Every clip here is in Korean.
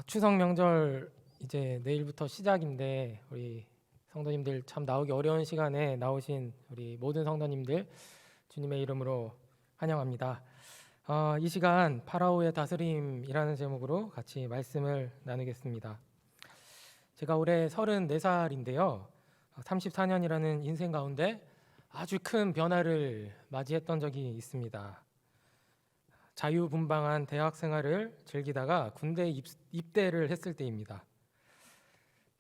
추석 명절 이제 내일부터 시작인데 우리 성도님들 참 나오기 어려운 시간에 나오신 우리 모든 성도님들 주님의 이름으로 환영합니다. 이 시간 파라오의 다스림이라는 제목으로 같이 말씀을 나누겠습니다. 제가 올해 34살인데요. 34년이라는 인생 가운데 아주 큰 변화를 맞이했던 적이 있습니다. 자유분방한 대학 생활을 즐기다가 군대 입대를 했을 때입니다.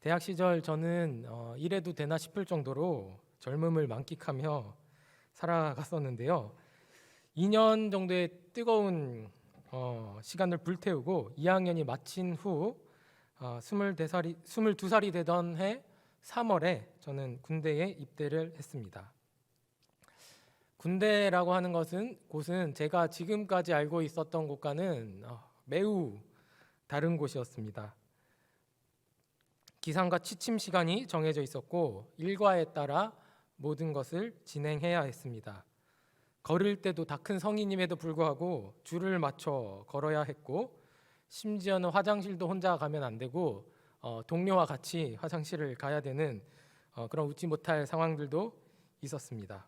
대학 시절 저는 이래도 되나 싶을 정도로 젊음을 만끽하며 살아갔었는데요. 2년 정도의 뜨거운 시간을 불태우고 2학년이 마친 후 22살이 되던 해 3월에 저는 군대에 입대를 했습니다. 군대라고 하는 곳은 제가 지금까지 알고 있었던 곳과는 매우 다른 곳이었습니다. 기상과 취침 시간이 정해져 있었고 일과에 따라 모든 것을 진행해야 했습니다. 걸을 때도 다 큰 성인임에도 불구하고 줄을 맞춰 걸어야 했고, 심지어는 화장실도 혼자 가면 안 되고 동료와 같이 화장실을 가야 되는 그런 웃지 못할 상황들도 있었습니다.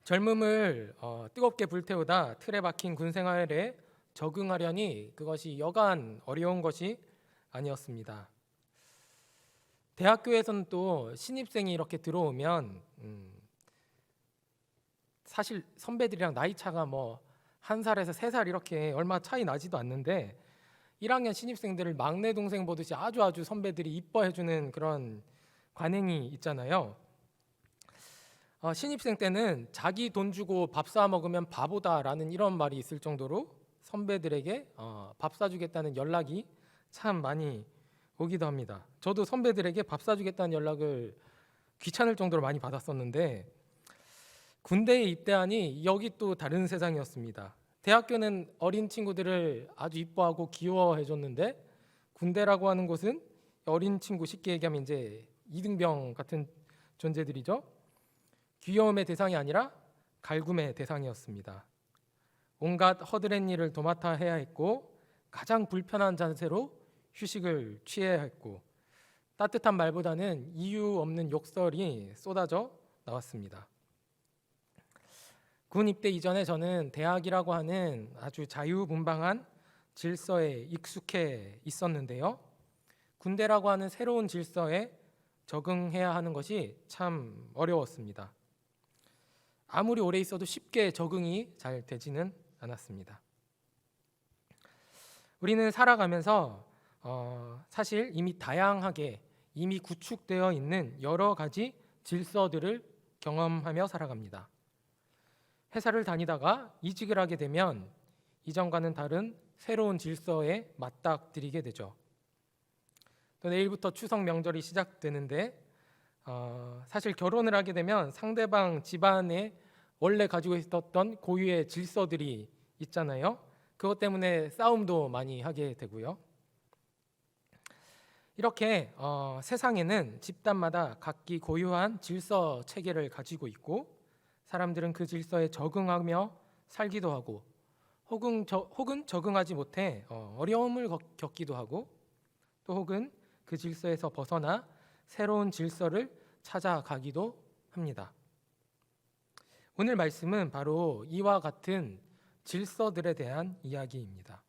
젊음을 뜨겁게 불태우다 틀에 박힌 군 생활에 적응하려니 그것이 여간 어려운 것이 아니었습니다. 대학교에서는 또 신입생이 이렇게 들어오면 사실 선배들이랑 나이 차가 뭐 1살에서 3살 이렇게 얼마 차이 나지도 않는데 1학년 신입생들을 막내 동생 보듯이 아주 선배들이 이뻐해주는 그런 관행이 있잖아요. 신입생 때는 자기 돈 주고 밥 사 먹으면 바보다라는 이런 말이 있을 정도로 선배들에게 밥 사주겠다는 연락이 참 많이 오기도 합니다. 저도 선배들에게 밥 사주겠다는 연락을 귀찮을 정도로 많이 받았었는데 군대에 입대하니 여기 또 다른 세상이었습니다. 대학교는 어린 친구들을 아주 이뻐하고 귀여워해줬는데 군대라고 하는 곳은 어린 친구, 쉽게 얘기하면 이제 이등병 같은 존재들이죠. 귀여움의 대상이 아니라 갈굼의 대상이었습니다. 온갖 허드렛 일을 도맡아 해야 했고 가장 불편한 자세로 휴식을 취해야 했고 따뜻한 말보다는 이유 없는 욕설이 쏟아져 나왔습니다. 군 입대 이전에 저는 대학이라고 하는 아주 자유분방한 질서에 익숙해 있었는데요. 군대라고 하는 새로운 질서에 적응해야 하는 것이 참 어려웠습니다. 아무리 오래 있어도 쉽게 적응이 잘 되지는 않았습니다. 우리는 살아가면서 사실 이미 다양하게 이미 구축되어 있는 여러 가지 질서들을 경험하며 살아갑니다. 회사를 다니다가 이직을 하게 되면 이전과는 다른 새로운 질서에 맞닥뜨리게 되죠. 또 내일부터 추석 명절이 시작되는데 사실 결혼을 하게 되면 상대방 집안에 원래 가지고 있었던 고유의 질서들이 있잖아요. 그것 때문에 싸움도 많이 하게 되고요. 이렇게 세상에는 집단마다 각기 고유한 질서 체계를 가지고 있고 사람들은 그 질서에 적응하며 살기도 하고 혹은 적응하지 못해 어려움을 겪기도 하고 또 혹은 그 질서에서 벗어나 새로운 질서를 찾아가기도 합니다. 오늘 말씀은 바로 이와 같은 질서들에 대한 이야기입니다.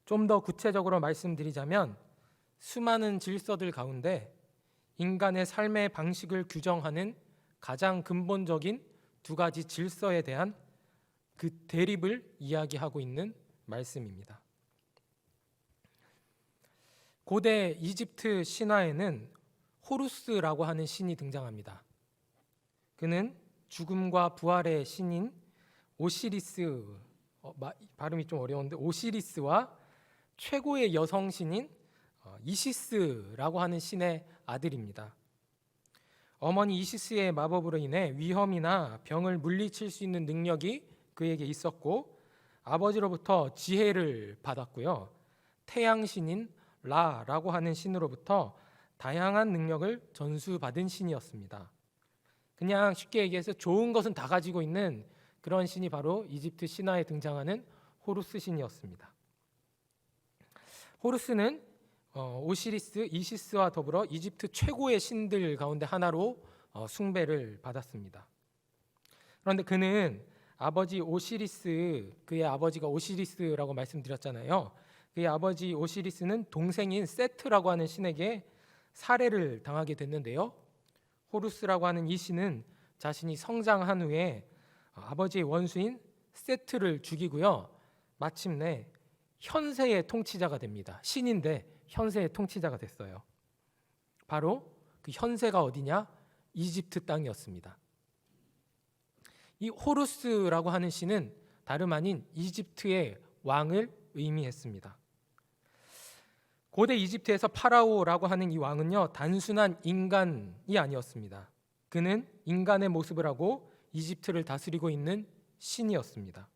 좀 더 구체적으로 말씀드리자면 수많은 질서들 가운데 인간의 삶의 방식을 규정하는 가장 근본적인 두 가지 질서에 대한 그 대립을 이야기하고 있는 말씀입니다. 고대 이집트 신화에는 호루스라고 하는 신이 등장합니다. 그는 죽음과 부활의 신인 오시리스, 발음이 좀 어려운데 오시리스와 최고의 여성 신인 이시스라고 하는 신의 아들입니다. 어머니 이시스의 마법으로 인해 위험이나 병을 물리칠 수 있는 능력이 그에게 있었고 아버지로부터 지혜를 받았고요. 태양 신인 라라고 하는 신으로부터 다양한 능력을 전수받은 신이었습니다. 그냥 쉽게 얘기해서 좋은 것은 다 가지고 있는 그런 신이 바로 이집트 신화에 등장하는 호루스 신이었습니다. 호루스는 오시리스, 이시스와 더불어 이집트 최고의 신들 가운데 하나로 숭배를 받았습니다. 그런데 그는 아버지 오시리스, 그의 아버지가 오시리스라고 말씀드렸잖아요. 그의 아버지 오시리스는 동생인 세트라고 하는 신에게 살해를 당하게 됐는데요. 호루스라고 하는 이 신은 자신이 성장한 후에 아버지의 원수인 세트를 죽이고요. 마침내 현세의 통치자가 됩니다. 신인데 현세의 통치자가 됐어요. 바로 그 현세가 어디냐? 이집트 땅이었습니다. 이 호루스라고 하는 신은 다름 아닌 이집트의 왕을 의미했습니다. 고대 이집트에서 파라오라고 하는 이 왕은요, 단순한 인간이 아니었습니다. 그는 인간의 모습을 하고 이집트를 다스리고 있는 신이었습니다.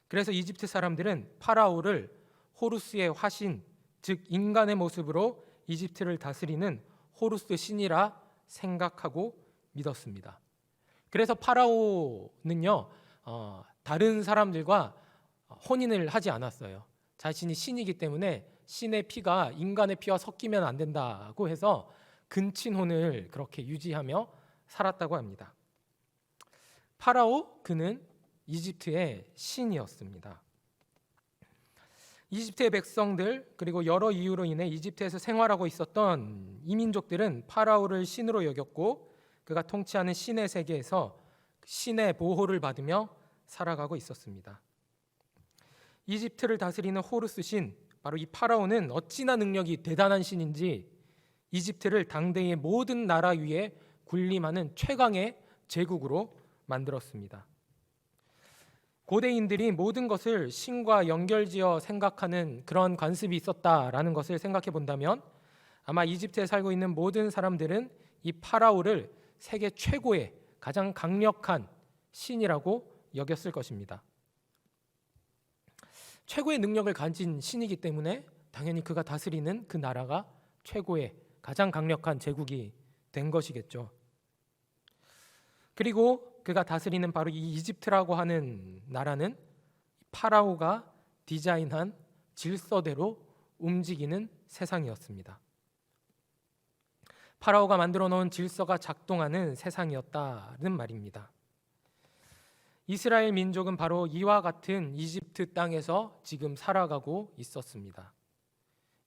그래서 이집트 사람들은 파라오를 호루스의 화신, 즉 인간의 모습으로 이집트를 다스리는 호루스 신이라 생각하고 믿었습니다. 그래서 파라오는요, 다른 사람들과 혼인을 하지 않았어요. 자신이 신이기 때문에 신의 피가 인간의 피와 섞이면 안 된다고 해서 근친혼을 그렇게 유지하며 살았다고 합니다. 파라오, 그는 이집트의 신이었습니다. 이집트의 백성들, 그리고 여러 이유로 인해 이집트에서 생활하고 있었던 이민족들은 파라오를 신으로 여겼고 그가 통치하는 신의 세계에서 신의 보호를 받으며 살아가고 있었습니다. 이집트를 다스리는 호루스 신, 바로 이 파라오는 어찌나 능력이 대단한 신인지 이집트를 당대의 모든 나라 위에 군림하는 최강의 제국으로 만들었습니다. 고대인들이 모든 것을 신과 연결지어 생각하는 그런 관습이 있었다라는 것을 생각해 본다면 아마 이집트에 살고 있는 모든 사람들은 이 파라오를 세계 최고의 가장 강력한 신이라고 여겼을 것입니다. 최고의 능력을 가진 신이기 때문에 당연히 그가 다스리는 그 나라가 최고의 가장 강력한 제국이 된 것이겠죠. 그리고 그가 다스리는 바로 이 이집트라고 하는 나라는 파라오가 디자인한 질서대로 움직이는 세상이었습니다. 파라오가 만들어 놓은 질서가 작동하는 세상이었다는 말입니다. 이스라엘 민족은 바로 이와 같은 이집트 땅에서 지금 살아가고 있었습니다.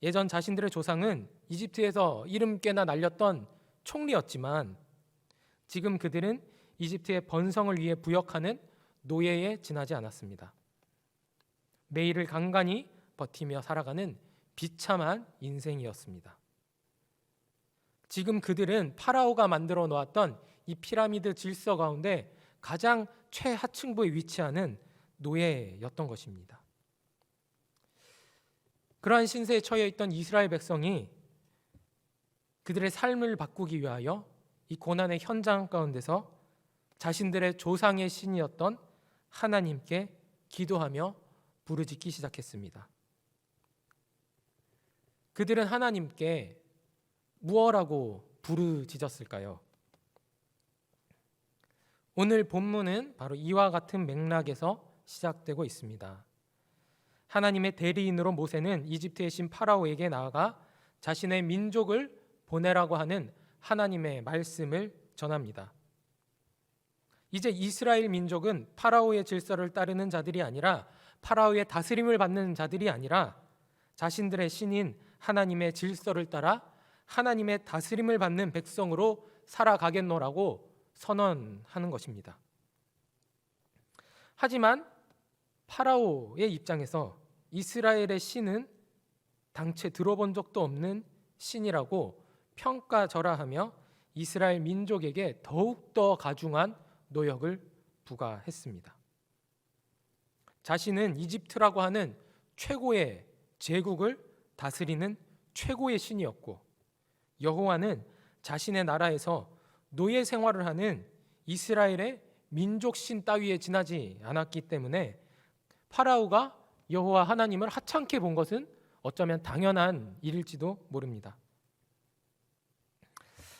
예전 자신들의 조상은 이집트에서 이름 꽤나 날렸던 총리였지만 지금 그들은 이집트의 번성을 위해 부역하는 노예에 지나지 않았습니다. 매일을 간간히 버티며 살아가는 비참한 인생이었습니다. 지금 그들은 파라오가 만들어 놓았던 이 피라미드 질서 가운데 가장 최하층부에 위치하는 노예였던 것입니다. 그러한 신세에 처해 있던 이스라엘 백성이 그들의 삶을 바꾸기 위하여 이 고난의 현장 가운데서 자신들의 조상의 신이었던 하나님께 기도하며 부르짖기 시작했습니다. 그들은 하나님께 무엇라고 부르짖었을까요? 오늘 본문은 바로 이와 같은 맥락에서 시작되고 있습니다. 하나님의 대리인으로 모세는 이집트의 신 파라오에게 나아가 자신의 민족을 보내라고 하는 하나님의 말씀을 전합니다. 이제 이스라엘 민족은 파라오의 질서를 따르는 자들이 아니라 파라오의 다스림을 받는 자들이 아니라 자신들의 신인 하나님의 질서를 따라 하나님의 다스림을 받는 백성으로 살아가겠노라고 선언하는 것입니다. 하지만 파라오의 입장에서 이스라엘의 신은 당최 들어본 적도 없는 신이라고 평가절하하며 이스라엘 민족에게 더욱더 가중한 노역을 부과했습니다. 자신은 이집트라고 하는 최고의 제국을 다스리는 최고의 신이었고 여호와는 자신의 나라에서 노예 생활을 하는 이스라엘의 민족신 따위에 지나지 않았기 때문에 파라오가 여호와 하나님을 하찮게 본 것은 어쩌면 당연한 일일지도 모릅니다.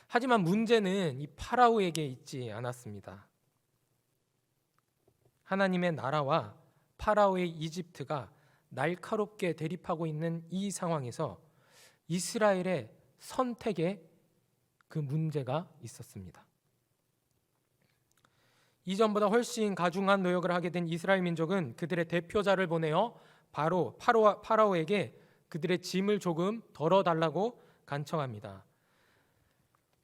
하지만 문제는 이 파라오에게 있지 않았습니다. 하나님의 나라와 파라오의 이집트가 날카롭게 대립하고 있는 이 상황에서 이스라엘의 선택에 그 문제가 있었습니다. 이전보다 훨씬 가중한 노력을 하게 된 이스라엘 민족은 그들의 대표자를 보내어 파라오에게 그들의 짐을 조금 덜어달라고 간청합니다.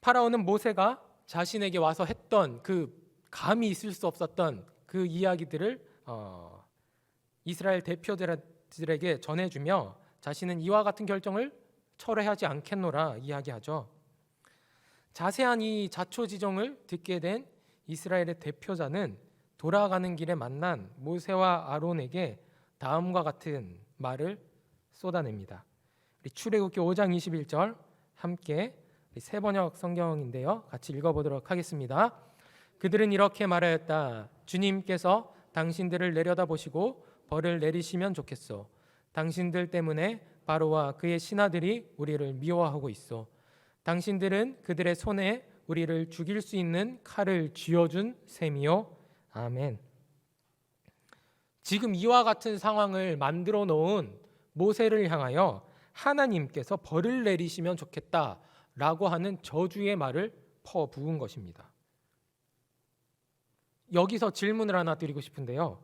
파라오는 모세가 자신에게 와서 했던 그 감히 있을 수 없었던 그 이야기들을 이스라엘 대표들에게 전해주며 자신은 이와 같은 결정을 철회하지 않겠노라 이야기하죠. 자세한 이 자초지종을 듣게 된 이스라엘의 대표자는 돌아가는 길에 만난 모세와 아론에게 다음과 같은 말을 쏟아냅니다. 우리 출애굽기 5장 21절 함께 새 번역 성경인데요. 같이 읽어보도록 하겠습니다. 그들은 이렇게 말하였다. 주님께서 당신들을 내려다보시고 벌을 내리시면 좋겠소. 당신들 때문에 바로와 그의 신하들이 우리를 미워하고 있어. 당신들은 그들의 손에 우리를 죽일 수 있는 칼을 쥐어준 셈이요. 아멘. 지금 이와 같은 상황을 만들어 놓은 모세를 향하여 하나님께서 벌을 내리시면 좋겠다라고 하는 저주의 말을 퍼부은 것입니다. 여기서 질문을 하나 드리고 싶은데요.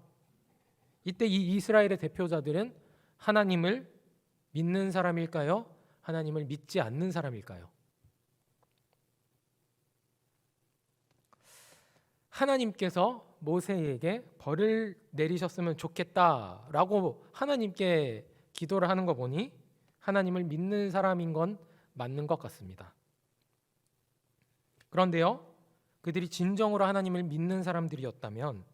이때 이 이스라엘의 대표자들은 하나님을 믿는 사람일까요? 하나님을 믿지 않는 사람일까요? 하나님께서 모세에게 벌을 내리셨으면 좋겠다라고 하나님께 기도를 하는 거 보니 하나님을 믿는 사람인 건 맞는 것 같습니다. 그런데요, 그들이 진정으로 하나님을 믿는 사람들이었다면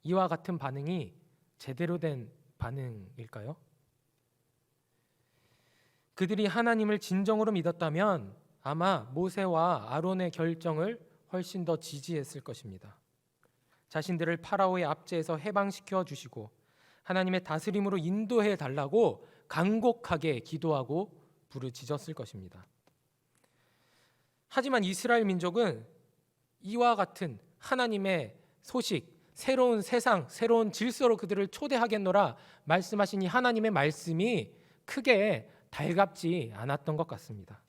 이와 같은 반응이 제대로 된 반응일까요? 그들이 하나님을 진정으로 믿었다면 아마 모세와 아론의 결정을 훨씬 더 지지했을 것입니다. 자신들을 파라오의 압제에서 해방시켜 주시고 하나님의 다스림으로 인도해 달라고 간곡하게 기도하고 부르짖었을 것입니다. 하지만 이스라엘 민족은 이와 같은 하나님의 소식, 새로운 세상, 새로운 질서로 그들을 초대하겠노라 말씀하신 이 하나님의 말씀이 크게 달갑지 않았던 것 같습니다.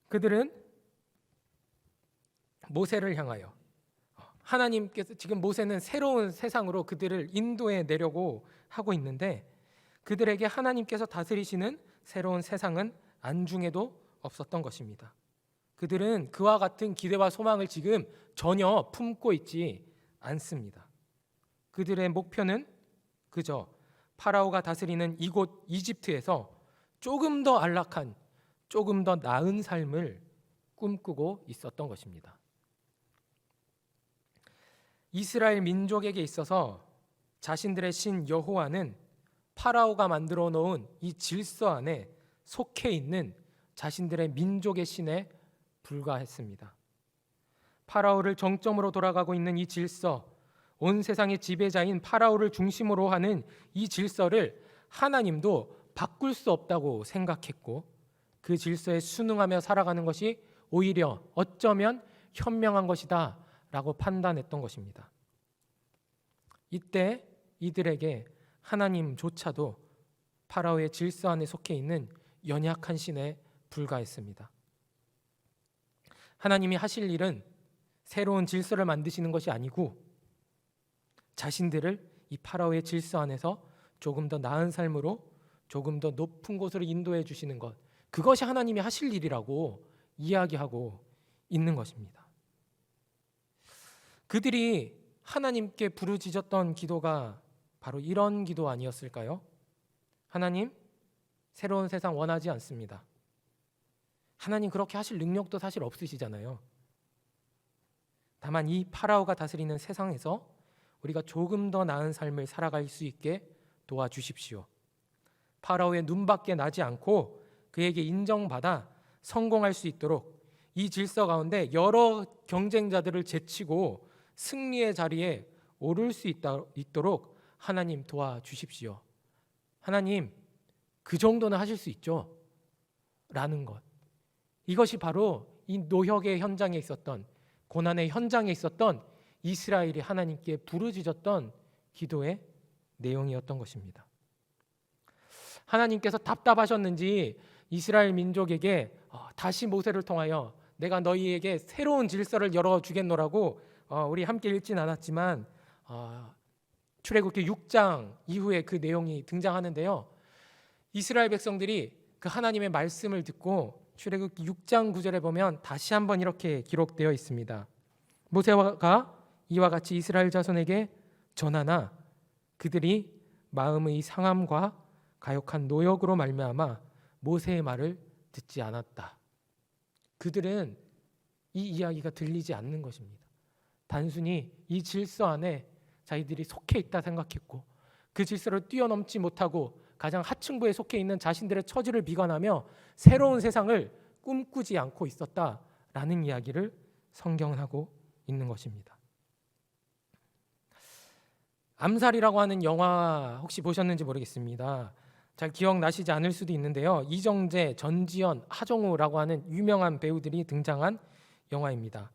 그들은 모세를 향하여 하나님께서 지금 모세는 새로운 세상으로 그들을 인도해 내려고 하고 있는데 그들에게 하나님께서 다스리시는 새로운 세상은 안중에도 없었던 것입니다. 그들은 그와 같은 기대와 소망을 지금 전혀 품고 있지 않습니다. 그들의 목표는 그저 파라오가 다스리는 이곳 이집트에서 조금 더 안락한, 조금 더 나은 삶을 꿈꾸고 있었던 것입니다. 이스라엘 민족에게 있어서 자신들의 신 여호와는 파라오가 만들어 놓은 이 질서 안에 속해 있는 자신들의 민족의 신에 불과했습니다. 파라오를 정점으로 돌아가고 있는 이 질서, 온 세상의 지배자인 파라오를 중심으로 하는 이 질서를 하나님도 바꿀 수 없다고 생각했고 그 질서에 순응하며 살아가는 것이 오히려 어쩌면 현명한 것이다 라고 판단했던 것입니다. 이때 이들에게 하나님조차도 파라오의 질서 안에 속해 있는 연약한 신에 불과했습니다. 하나님이 하실 일은 새로운 질서를 만드시는 것이 아니고 자신들을 이 파라오의 질서 안에서 조금 더 나은 삶으로 조금 더 높은 곳으로 인도해 주시는 것, 그것이 하나님이 하실 일이라고 이야기하고 있는 것입니다. 그들이 하나님께 부르짖었던 기도가 바로 이런 기도 아니었을까요? 하나님, 새로운 세상 원하지 않습니다. 하나님 그렇게 하실 능력도 사실 없으시잖아요. 다만 이 파라오가 다스리는 세상에서 우리가 조금 더 나은 삶을 살아갈 수 있게 도와주십시오. 파라오의 눈밖에 나지 않고 그에게 인정받아 성공할 수 있도록 이 질서 가운데 여러 경쟁자들을 제치고 승리의 자리에 오를 수 있도록 하나님 도와주십시오. 하나님, 그 정도는 하실 수 있죠? 라는 것. 이것이 바로 이 노역의 현장에 있었던, 고난의 현장에 있었던 이스라엘이 하나님께 부르짖었던 기도의 내용이었던 것입니다. 하나님께서 답답하셨는지 이스라엘 민족에게 다시 모세를 통하여 내가 너희에게 새로운 질서를 열어주겠노라고 우리 함께 읽진 않았지만 출애굽기 6장 이후에 그 내용이 등장하는데요. 이스라엘 백성들이 그 하나님의 말씀을 듣고 출애굽기 6장 9절에 보면 다시 한번 이렇게 기록되어 있습니다. 모세가 이와 같이 이스라엘 자손에게 전하나 그들이 마음의 상함과 가혹한 노역으로 말미암아 모세의 말을 듣지 않았다. 그들은 이 이야기가 들리지 않는 것입니다. 단순히 이 질서 안에 자기들이 속해 있다 생각했고 그 질서를 뛰어넘지 못하고 가장 하층부에 속해 있는 자신들의 처지를 비관하며 새로운 세상을 꿈꾸지 않고 있었다라는 이야기를 성경은 하고 있는 것입니다. 암살이라고 하는 영화 혹시 보셨는지 모르겠습니다. 잘 기억나시지 않을 수도 있는데요. 이정재, 전지현, 하정우라고 하는 유명한 배우들이 등장한 영화입니다.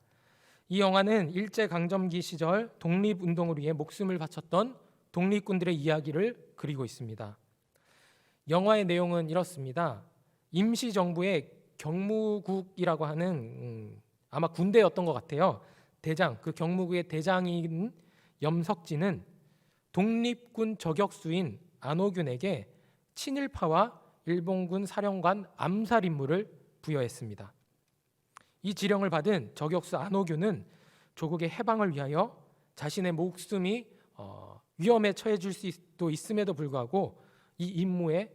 이 영화는 일제강점기 시절 독립운동을 위해 목숨을 바쳤던 독립군들의 이야기를 그리고 있습니다. 영화의 내용은 이렇습니다. 임시정부의 경무국이라고 하는 아마 군대였던 것 같아요. 대장, 그 경무국의 대장인 염석진은 독립군 저격수인 안호균에게 친일파와 일본군 사령관 암살 임무를 부여했습니다. 이 지령을 받은 저격수 안호균은 조국의 해방을 위하여 자신의 목숨이 위험에 처해질 수도 있음에도 불구하고 이 임무에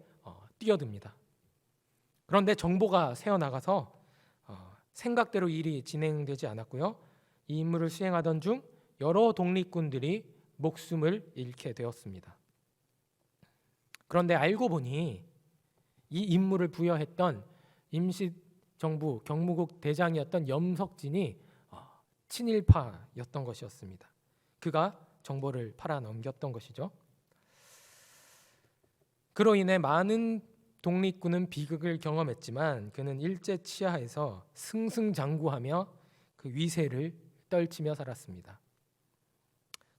뛰어듭니다. 그런데 정보가 새어나가서 생각대로 일이 진행되지 않았고요. 이 임무를 수행하던 중 여러 독립군들이 목숨을 잃게 되었습니다. 그런데 알고 보니 이 임무를 부여했던 임시정부 경무국 대장이었던 염석진이 친일파였던 것이었습니다. 그가 정보를 팔아넘겼던 것이죠. 그로 인해 많은 독립군은 비극을 경험했지만 그는 일제 치하에서 승승장구하며 그 위세를 떨치며 살았습니다.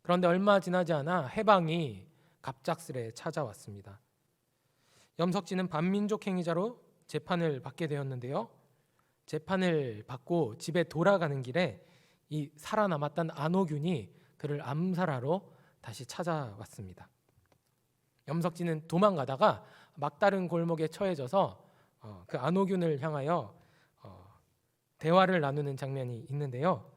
그런데 얼마 지나지 않아 해방이 갑작스레 찾아왔습니다. 염석진은 반민족 행위자로 재판을 받게 되었는데요. 재판을 받고 집에 돌아가는 길에 이 살아남았던 안호균이 그를 암살하러 다시 찾아왔습니다. 염석진은 도망가다가 막다른 골목에 처해져서 그 안호균을 향하여 대화를 나누는 장면이 있는데요.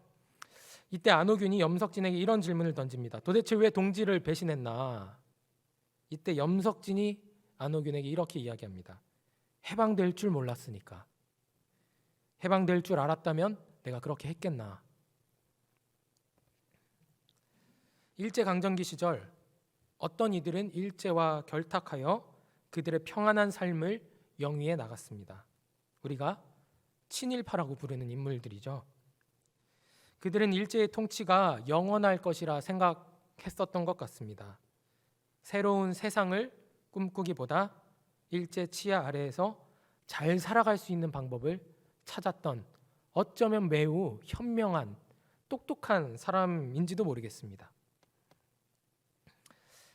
이때 안호균이 염석진에게 이런 질문을 던집니다. 도대체 왜 동지를 배신했나? 이때 염석진이 안호균에게 이렇게 이야기합니다. 해방될 줄 몰랐으니까. 해방될 줄 알았다면 내가 그렇게 했겠나? 일제강점기 시절 어떤 이들은 일제와 결탁하여 그들의 평안한 삶을 영위해 나갔습니다. 우리가 친일파라고 부르는 인물들이죠. 그들은 일제의 통치가 영원할 것이라 생각했었던 것 같습니다. 새로운 세상을 꿈꾸기보다 일제 치하 아래에서 잘 살아갈 수 있는 방법을 찾았던 어쩌면 매우 현명한 똑똑한 사람인지도 모르겠습니다.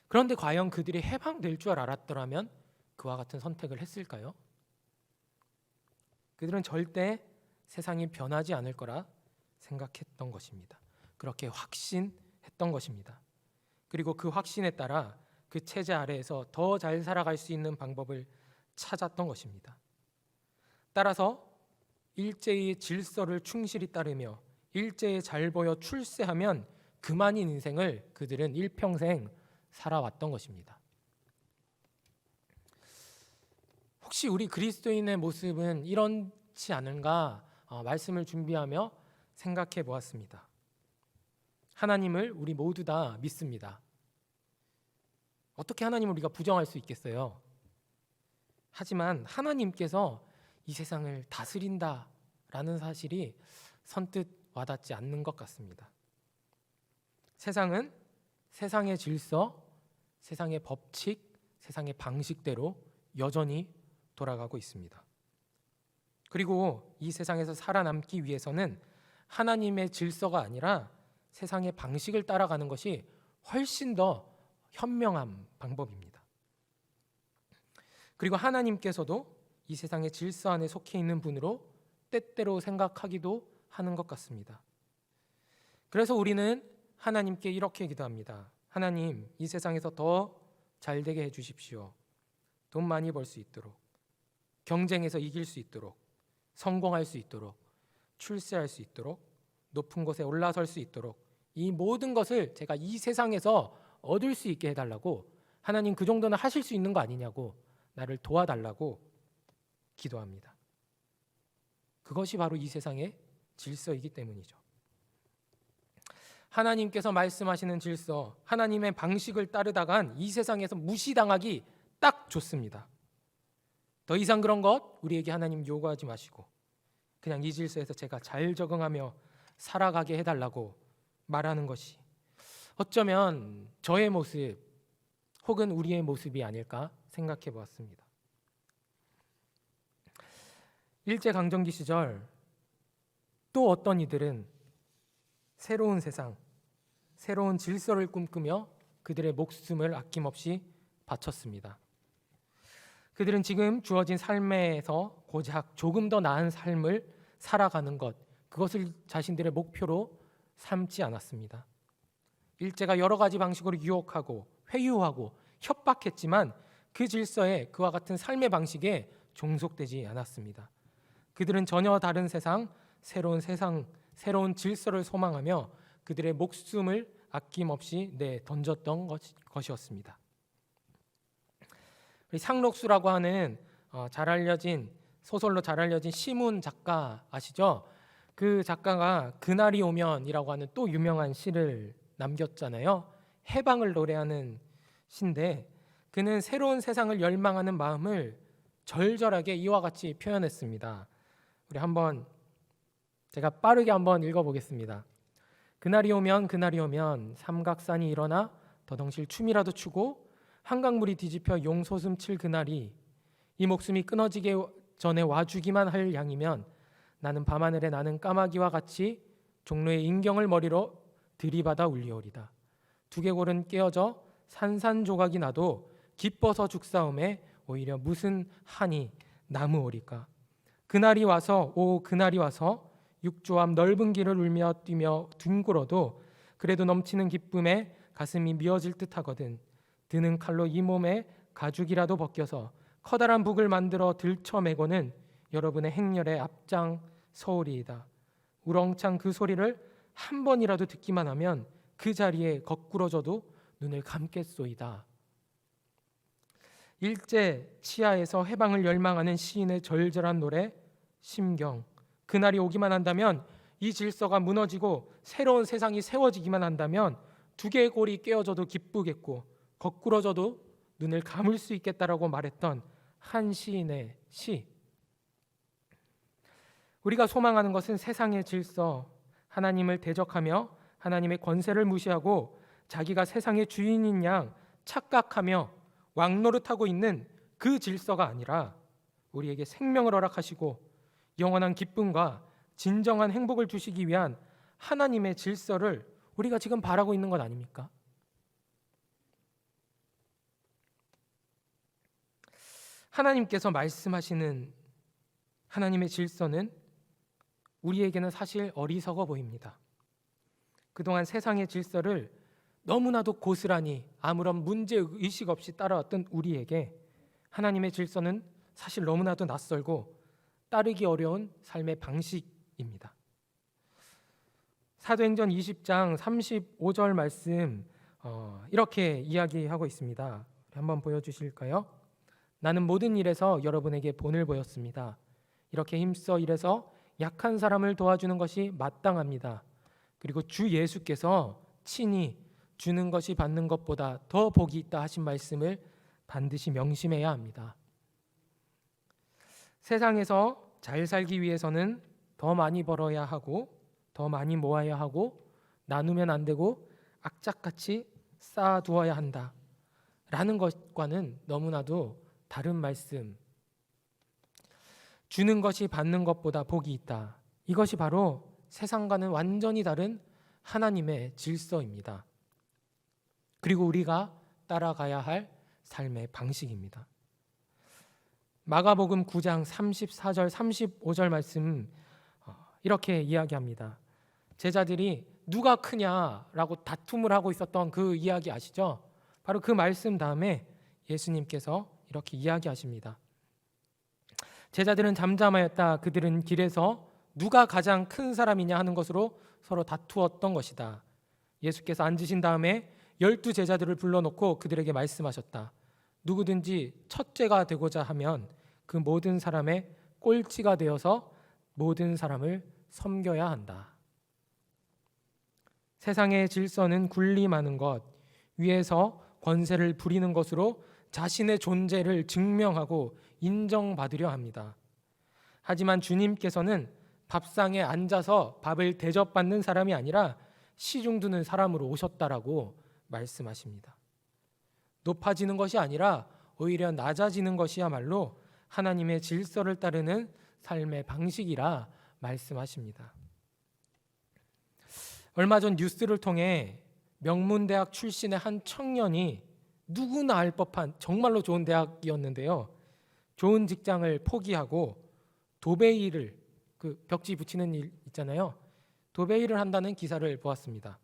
그런데 과연 그들이 해방될 줄 알았더라면 그와 같은 선택을 했을까요? 그들은 절대 세상이 변하지 않을 거라 생각했던 것입니다. 그렇게 확신했던 것입니다. 그리고 그 확신에 따라 그 체제 아래에서 더 잘 살아갈 수 있는 방법을 찾았던 것입니다. 따라서 일제의 질서를 충실히 따르며 일제에 잘 보여 출세하면 그만인 인생을 그들은 일평생 살아왔던 것입니다. 혹시 우리 그리스도인의 모습은 이렇지 않은가 말씀을 준비하며 생각해 보았습니다. 하나님을 우리 모두 다 믿습니다. 어떻게 하나님을 우리가 부정할 수 있겠어요? 하지만 하나님께서 이 세상을 다스린다라는 사실이 선뜻 와닿지 않는 것 같습니다. 세상은 세상의 질서, 세상의 법칙, 세상의 방식대로 여전히 돌아가고 있습니다. 그리고 이 세상에서 살아남기 위해서는 하나님의 질서가 아니라 세상의 방식을 따라가는 것이 훨씬 더 현명한 방법입니다. 그리고 하나님께서도 이 세상의 질서 안에 속해 있는 분으로 때때로 생각하기도 하는 것 같습니다. 그래서 우리는 하나님께 이렇게 기도합니다. 하나님, 이 세상에서 더 잘되게 해주십시오. 돈 많이 벌 수 있도록, 경쟁에서 이길 수 있도록, 성공할 수 있도록, 출세할 수 있도록, 높은 곳에 올라설 수 있도록, 이 모든 것을 제가 이 세상에서 얻을 수 있게 해달라고, 하나님 그 정도는 하실 수 있는 거 아니냐고 나를 도와달라고 기도합니다. 그것이 바로 이 세상의 질서이기 때문이죠. 하나님께서 말씀하시는 질서, 하나님의 방식을 따르다간 이 세상에서 무시당하기 딱 좋습니다. 더 이상 그런 것 우리에게 하나님 요구하지 마시고 그냥 이 질서에서 제가 잘 적응하며 살아가게 해달라고 말하는 것이 어쩌면 저의 모습 혹은 우리의 모습이 아닐까 생각해 보았습니다. 일제강점기 시절 또 어떤 이들은 새로운 세상, 새로운 질서를 꿈꾸며 그들의 목숨을 아낌없이 바쳤습니다. 그들은 지금 주어진 삶에서 고작 조금 더 나은 삶을 살아가는 것, 그것을 자신들의 목표로 삼지 않았습니다. 일제가 여러 가지 방식으로 유혹하고 회유하고 협박했지만 그 질서에 그와 같은 삶의 방식에 종속되지 않았습니다. 그들은 전혀 다른 세상, 새로운 질서를 소망하며 그들의 목숨을 아낌없이 던졌던 것이었습니다. 상록수라고 하는 소설로 잘 알려진 시문 작가 아시죠? 그 작가가 그날이 오면이라고 하는 또 유명한 시를 남겼잖아요. 해방을 노래하는 시인데 그는 새로운 세상을 열망하는 마음을 절절하게 이와 같이 표현했습니다. 우리 제가 빠르게 한번 읽어보겠습니다. 그날이 오면 삼각산이 일어나 더덩실 춤이라도 추고 한강물이 뒤집혀 용솟음 칠 그날이 이 목숨이 끊어지기 전에 와주기만 할 양이면 나는 밤하늘에 나는 까마귀와 같이 종로의 인경을 머리로 들이받아 울리오리다. 두개골은 깨어져 산산조각이 나도 기뻐서 죽사움에 오히려 무슨 한이 남으오리까. 그날이 와서 육조암 넓은 길을 울며 뛰며 둥글어도 그래도 넘치는 기쁨에 가슴이 미어질 듯하거든. 드는 칼로 이 몸에 가죽이라도 벗겨서 커다란 북을 만들어 들쳐매고는 여러분의 행렬에 앞장 서오리이다. 우렁찬 그 소리를 한 번이라도 듣기만 하면 그 자리에 거꾸러져도 눈을 감겠소이다. 일제 치하에서 해방을 열망하는 시인의 절절한 노래 심경. 그날이 오기만 한다면, 이 질서가 무너지고 새로운 세상이 세워지기만 한다면 두개골이 깨어져도 기쁘겠고 거꾸러져도 눈을 감을 수 있겠다라고 말했던 한 시인의 시. 우리가 소망하는 것은 세상의 질서, 하나님을 대적하며 하나님의 권세를 무시하고 자기가 세상의 주인인 양 착각하며 왕노릇하고 있는 그 질서가 아니라 우리에게 생명을 허락하시고 영원한 기쁨과 진정한 행복을 주시기 위한 하나님의 질서를 우리가 지금 바라고 있는 것 아닙니까? 하나님께서 말씀하시는 하나님의 질서는 우리에게는 사실 어리석어 보입니다. 그동안 세상의 질서를 너무나도 고스란히 아무런 문제의식 없이 따라왔던 우리에게 하나님의 질서는 사실 너무나도 낯설고 따르기 어려운 삶의 방식입니다. 사도행전 20장 35절 말씀 이렇게 이야기하고 있습니다. 한번 보여주실까요? 나는 모든 일에서 여러분에게 본을 보였습니다. 이렇게 힘써 일해서 약한 사람을 도와주는 것이 마땅합니다. 그리고 주 예수께서 친히 주는 것이 받는 것보다 더 복이 있다 하신 말씀을 반드시 명심해야 합니다. 세상에서 잘 살기 위해서는 더 많이 벌어야 하고 더 많이 모아야 하고 나누면 안 되고 악착같이 쌓아두어야 한다 라는 것과는 너무나도 다른 말씀. 주는 것이 받는 것보다 복이 있다. 이것이 바로 세상과는 완전히 다른 하나님의 질서입니다. 그리고 우리가 따라가야 할 삶의 방식입니다. 마가복음 9장 34절 35절 말씀 이렇게 이야기합니다. 제자들이 누가 크냐라고 다툼을 하고 있었던 그 이야기 아시죠? 바로 그 말씀 다음에 예수님께서 이렇게 이야기하십니다. 제자들은 잠잠하였다. 그들은 길에서 누가 가장 큰 사람이냐 하는 것으로 서로 다투었던 것이다. 예수께서 앉으신 다음에 12 제자들을 불러놓고 그들에게 말씀하셨다. 누구든지 첫째가 되고자 하면 그 모든 사람의 꼴찌가 되어서 모든 사람을 섬겨야 한다. 세상의 질서는 군림하는 것, 위에서 권세를 부리는 것으로 자신의 존재를 증명하고 인정받으려 합니다. 하지만 주님께서는 밥상에 앉아서 밥을 대접받는 사람이 아니라 시중 드는 사람으로 오셨다라고 말씀하십니다. 높아지는 것이 아니라 오히려 낮아지는 것이야말로 하나님의 질서를 따르는 삶의 방식이라 말씀하십니다. 얼마 전 뉴스를 통해 명문대학 출신의 한 청년이 누구나 알 법한 정말로 좋은 대학이었는데요. 좋은 직장을 포기하고 도배일을, 그 벽지 붙이는 일 있잖아요. 도배일을 한다는 기사를 보았습니다.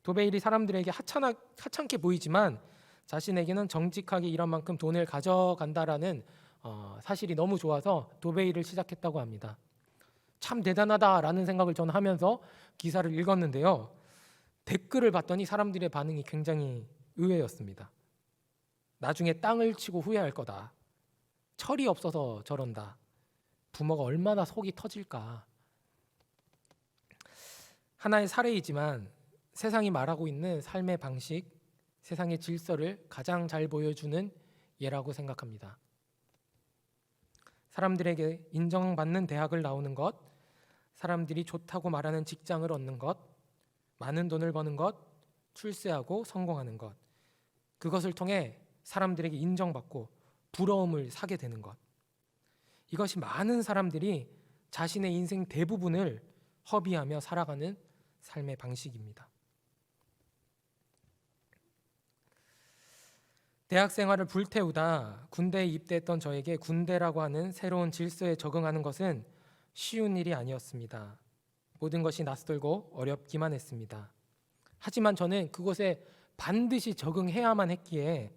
도배일이 사람들에게 하찮게 보이지만 자신에게는 정직하게 일한 만큼 돈을 가져간다라는 사실이 너무 좋아서 도배일을 시작했다고 합니다. 참 대단하다라는 생각을 저는 하면서 기사를 읽었는데요. 댓글을 봤더니 사람들의 반응이 굉장히 의외였습니다. 나중에 땅을 치고 후회할 거다. 철이 없어서 저런다. 부모가 얼마나 속이 터질까. 하나의 사례이지만 세상이 말하고 있는 삶의 방식, 세상의 질서를 가장 잘 보여주는 예라고 생각합니다. 사람들에게 인정받는 대학을 나오는 것, 사람들이 좋다고 말하는 직장을 얻는 것, 많은 돈을 버는 것, 출세하고 성공하는 것, 그것을 통해 사람들에게 인정받고 부러움을 사게 되는 것, 이것이 많은 사람들이 자신의 인생 대부분을 허비하며 살아가는 삶의 방식입니다. 대학 생활을 불태우다 군대에 입대했던 저에게 군대라고 하는 새로운 질서에 적응하는 것은 쉬운 일이 아니었습니다. 모든 것이 낯설고 어렵기만 했습니다. 하지만 저는 그곳에 반드시 적응해야만 했기에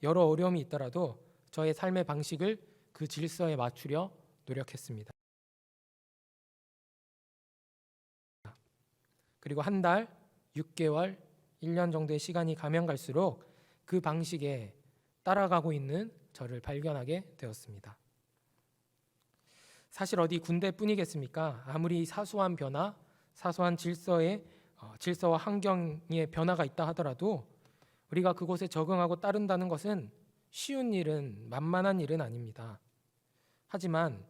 여러 어려움이 있더라도 저의 삶의 방식을 그 질서에 맞추려 노력했습니다. 그리고 한 달, 6개월, 1년 정도의 시간이 가면 갈수록 그 방식에 따라가고 있는 저를 발견하게 되었습니다. 사실 어디 군대뿐이겠습니까? 아무리 사소한 변화, 사소한 질서와 환경의 변화가 있다 하더라도 우리가 그곳에 적응하고 따른다는 것은 쉬운 일은, 만만한 일은 아닙니다. 하지만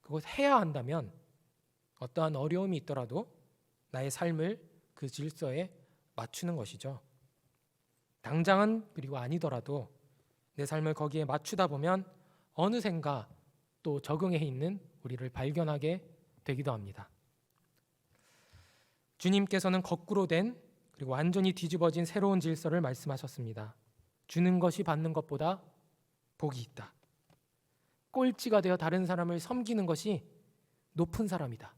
그것 해야 한다면 어떠한 어려움이 있더라도 나의 삶을 그 질서에 맞추는 것이죠. 당장은 그리고 아니더라도 내 삶을 거기에 맞추다 보면 어느샌가 또 적응해 있는 우리를 발견하게 되기도 합니다. 주님께서는 거꾸로 된 그리고 완전히 뒤집어진 새로운 질서를 말씀하셨습니다. 주는 것이 받는 것보다 복이 있다. 꼴찌가 되어 다른 사람을 섬기는 것이 높은 사람이다.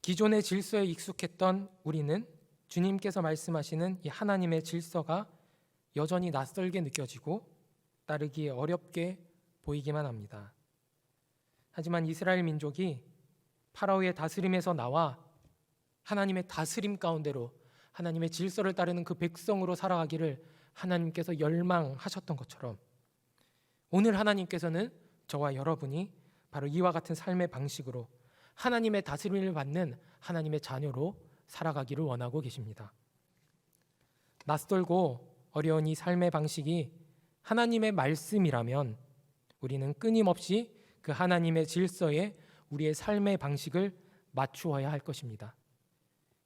기존의 질서에 익숙했던 우리는 주님께서 말씀하시는 이 하나님의 질서가 여전히 낯설게 느껴지고 따르기에 어렵게 보이기만 합니다. 하지만 이스라엘 민족이 파라오의 다스림에서 나와 하나님의 다스림 가운데로 하나님의 질서를 따르는 그 백성으로 살아가기를 하나님께서 열망하셨던 것처럼 오늘 하나님께서는 저와 여러분이 바로 이와 같은 삶의 방식으로 하나님의 다스림을 받는 하나님의 자녀로 살아가기를 원하고 계십니다. 낯설고 어려운 이 삶의 방식이 하나님의 말씀이라면 우리는 끊임없이 그 하나님의 질서에 우리의 삶의 방식을 맞추어야 할 것입니다.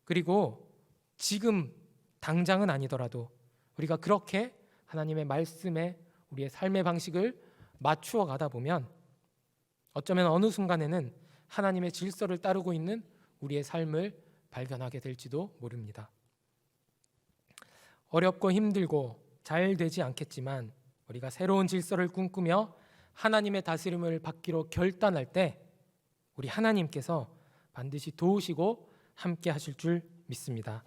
그리고 지금 당장은 아니더라도 우리가 그렇게 하나님의 말씀에 우리의 삶의 방식을 맞추어 가다 보면 어쩌면 어느 순간에는 하나님의 질서를 따르고 있는 우리의 삶을 발견하게 될지도 모릅니다. 어렵고 힘들고 잘 되지 않겠지만 우리가 새로운 질서를 꿈꾸며 하나님의 다스림을 받기로 결단할 때 우리 하나님께서 반드시 도우시고 함께 하실 줄 믿습니다.